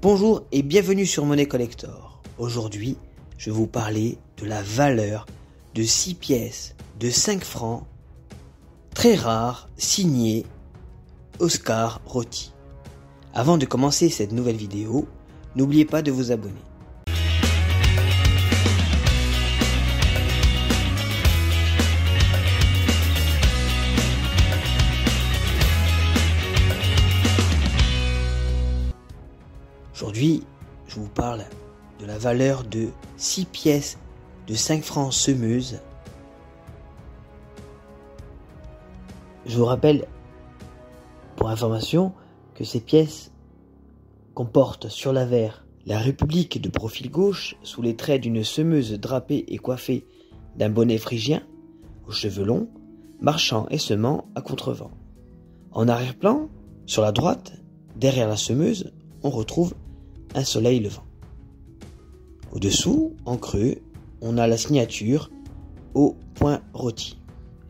Bonjour et bienvenue sur Monnaie Collector. Aujourd'hui, je vais vous parler de la valeur de 6 pièces de 5 francs très rares signées Oscar Rotti. Avant de commencer cette nouvelle vidéo, n'oubliez pas de vous abonner. Aujourd'hui, je vous parle de la valeur de 6 pièces de 5 francs semeuses. Je vous rappelle, pour information, que ces pièces comportent sur l'avers la République de profil gauche sous les traits d'une semeuse drapée et coiffée d'un bonnet phrygien aux cheveux longs, marchant et semant à contrevent. En arrière-plan, sur la droite, derrière la semeuse, on retrouve un soleil levant. Au-dessous, en creux, on a la signature au point Rotti.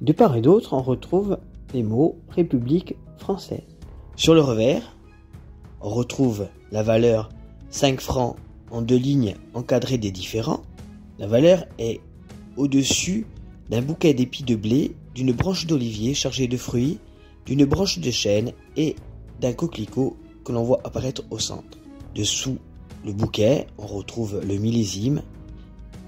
De part et d'autre, on retrouve les mots République française. Sur le revers, on retrouve la valeur 5 francs en 2 lignes encadrées des différents. La valeur est au-dessus d'un bouquet d'épis de blé, d'une branche d'olivier chargée de fruits, d'une branche de chêne et d'un coquelicot que l'on voit apparaître au centre. Dessous le bouquet, on retrouve le millésime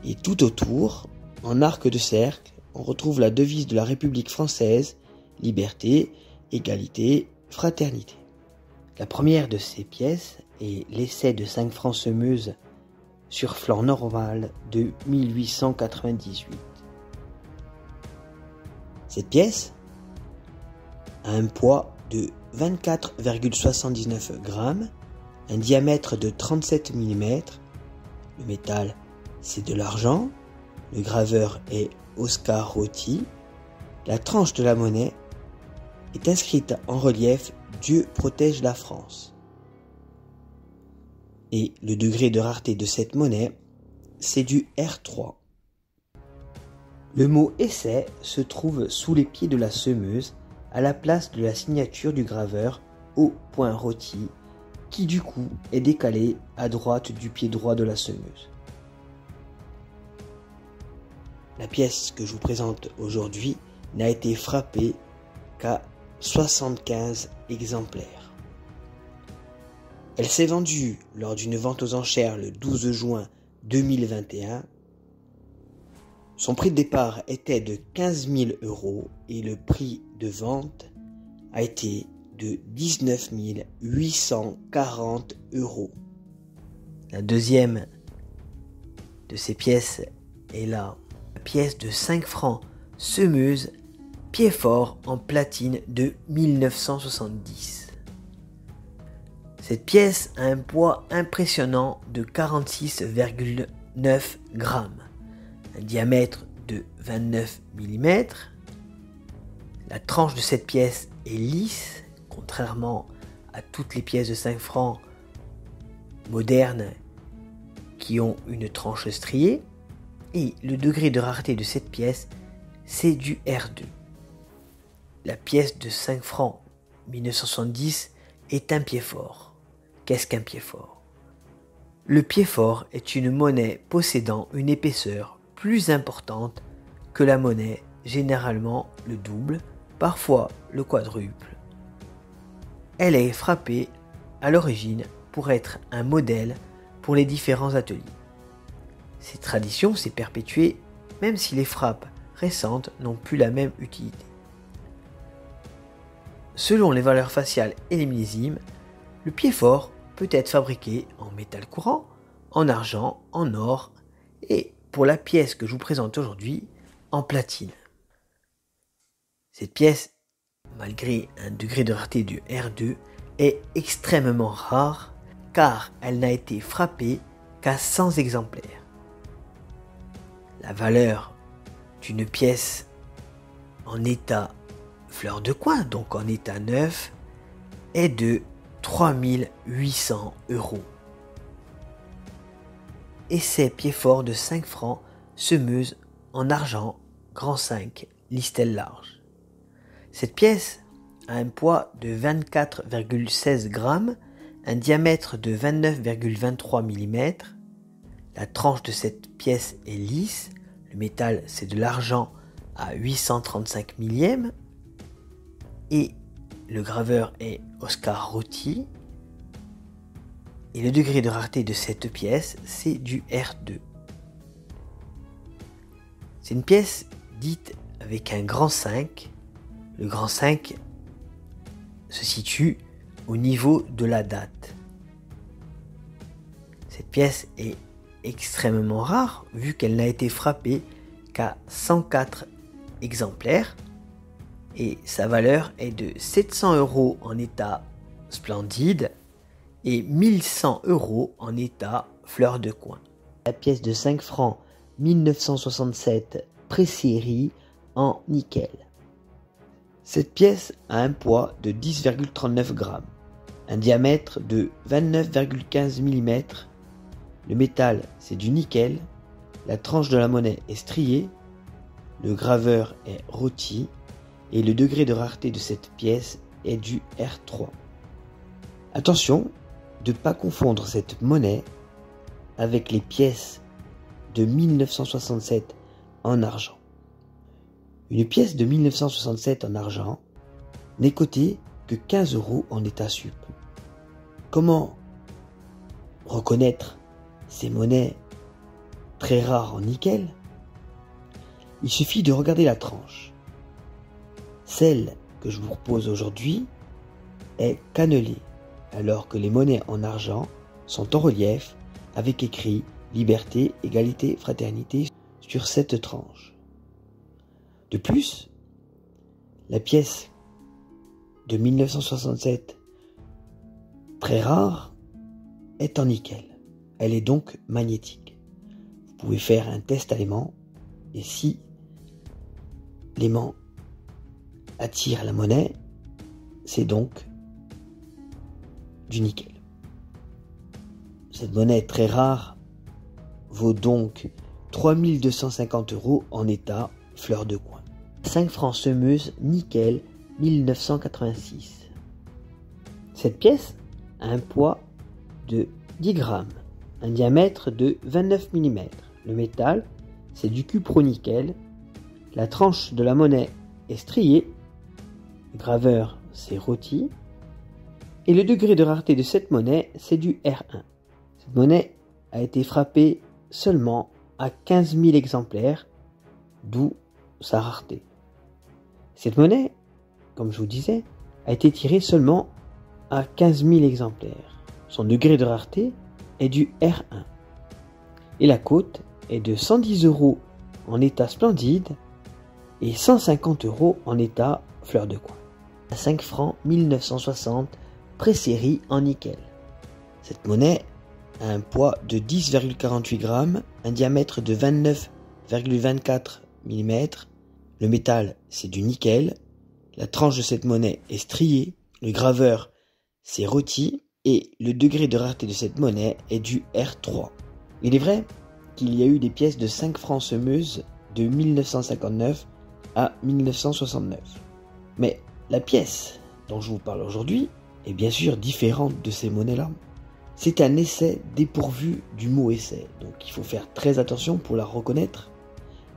et tout autour, en arc de cercle, on retrouve la devise de la République française, liberté, égalité, fraternité. La première de ces pièces est l'essai de 5 francs semeuse sur flanc normal de 1898. Cette pièce a un poids de 24,79 grammes, un diamètre de 37 mm, le métal c'est de l'argent, le graveur est Oscar Rotti, la tranche de la monnaie est inscrite en relief Dieu protège la France. Et le degré de rareté de cette monnaie, c'est du R3. Le mot essai se trouve sous les pieds de la semeuse à la place de la signature du graveur au point Rotti, qui du coup est décalé à droite du pied droit de la semeuse. La pièce que je vous présente aujourd'hui n'a été frappée qu'à 75 exemplaires. Elle s'est vendue lors d'une vente aux enchères le 12 juin 2021. Son prix de départ était de 15 000 € et le prix de vente a été de 19 840 €. La deuxième de ces pièces est la pièce de 5 francs semeuse Pied-Fort en platine de 1970. Cette pièce a un poids impressionnant de 46,9 grammes, un diamètre de 29 mm. La tranche de cette pièce est lisse, contrairement à toutes les pièces de 5 francs modernes qui ont une tranche striée, et le degré de rareté de cette pièce, c'est du R2. La pièce de 5 francs 1970 est un pied-fort. Qu'est-ce qu'un pied-fort ? Le pied-fort est une monnaie possédant une épaisseur plus importante que la monnaie, généralement le double, parfois le quadruple. Elle est frappée à l'origine pour être un modèle pour les différents ateliers. Cette tradition s'est perpétuée même si les frappes récentes n'ont plus la même utilité. Selon les valeurs faciales et les millésimes, le pied-fort peut être fabriqué en métal courant, en argent, en or et, pour la pièce que je vous présente aujourd'hui, en platine. Cette pièce, malgré un degré de rareté du R2, est extrêmement rare car elle n'a été frappée qu'à 100 exemplaires. La valeur d'une pièce en état fleur de coin, donc en état neuf, est de 3 800 €. Essai Pied-Fort de 5 francs semeuse en argent grand 5 listelle large. Cette pièce a un poids de 24,16 grammes, un diamètre de 29,23 mm. La tranche de cette pièce est lisse. Le métal, c'est de l'argent à 835 millièmes. Et le graveur est Oscar Rotti. Et le degré de rareté de cette pièce, c'est du R2. C'est une pièce dite avec un grand 5. Le grand 5 se situe au niveau de la date. Cette pièce est extrêmement rare vu qu'elle n'a été frappée qu'à 104 exemplaires et sa valeur est de 700 € en état splendide et 1100 € en état fleur de coin. La pièce de 5 francs 1967 pré-série en nickel. Cette pièce a un poids de 10,39 g, un diamètre de 29,15 mm. Le métal, c'est du nickel. La tranche de la monnaie est striée. Le graveur est Rotti. Et le degré de rareté de cette pièce est du R3. Attention de ne pas confondre cette monnaie avec les pièces de 1967 en argent. Une pièce de 1967 en argent n'est cotée que 15 € en état sup. Comment reconnaître ces monnaies très rares en nickel? Il suffit de regarder la tranche. Celle que je vous propose aujourd'hui est cannelée, alors que les monnaies en argent sont en relief avec écrit liberté, égalité, fraternité sur cette tranche. De plus, la pièce de 1967 très rare est en nickel. Elle est donc magnétique. Vous pouvez faire un test à l'aimant et si l'aimant attire la monnaie, c'est donc du nickel. Cette monnaie très rare vaut donc 3250 € en état fleur de coin. 5 francs semeuse nickel 1986. Cette pièce a un poids de 10 grammes, un diamètre de 29 mm. Le métal, c'est du cupro-nickel. La tranche de la monnaie est striée. Le graveur, c'est Rotti. Et le degré de rareté de cette monnaie, c'est du R1. Cette monnaie a été frappée seulement à 15 000 exemplaires, d'où sa rareté. Cette monnaie, comme je vous disais, a été tirée seulement à 15 000 exemplaires. Son degré de rareté est du R1. Et la cote est de 110 € en état splendide et 150 € en état fleur de coin. À 5 francs 1960 pré-série en nickel. Cette monnaie a un poids de 10,48 g, un diamètre de 29,24 mm. Le métal, c'est du nickel. La tranche de cette monnaie est striée. Le graveur, c'est Rotti. Et le degré de rareté de cette monnaie est du R3. Il est vrai qu'il y a eu des pièces de 5 francs semeuses de 1959 à 1969. Mais la pièce dont je vous parle aujourd'hui est bien sûr différente de ces monnaies-là. C'est un essai dépourvu du mot essai, donc il faut faire très attention pour la reconnaître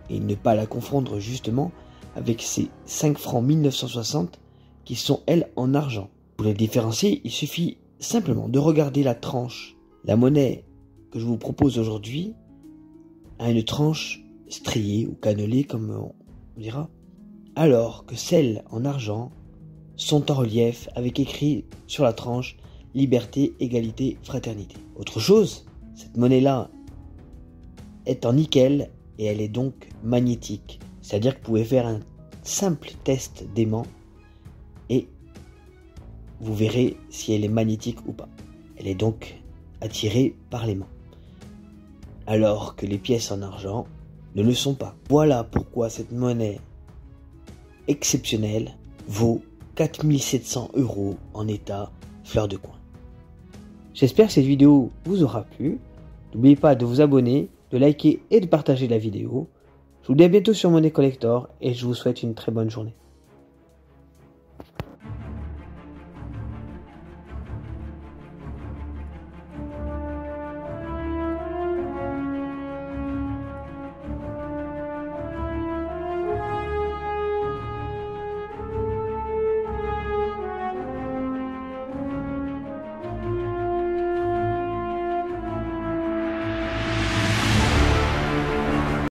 et ne pas la confondre justement avec ces 5 francs 1960 qui sont elles en argent. Pour les différencier, il suffit simplement de regarder la tranche. La monnaie que je vous propose aujourd'hui a une tranche striée ou cannelée comme on dira, alors que celles en argent sont en relief avec écrit sur la tranche liberté, égalité, fraternité. Autre chose, cette monnaie-là est en nickel et elle est donc magnétique. C'est-à-dire que vous pouvez faire un simple test d'aimant et vous verrez si elle est magnétique ou pas. Elle est donc attirée par l'aimant. Alors que les pièces en argent ne le sont pas. Voilà pourquoi cette monnaie exceptionnelle vaut 4700 € en état fleur de coin. J'espère que cette vidéo vous aura plu. N'oubliez pas de vous abonner, de liker et de partager la vidéo. Je vous dis à bientôt sur Monnaie Collector et je vous souhaite une très bonne journée.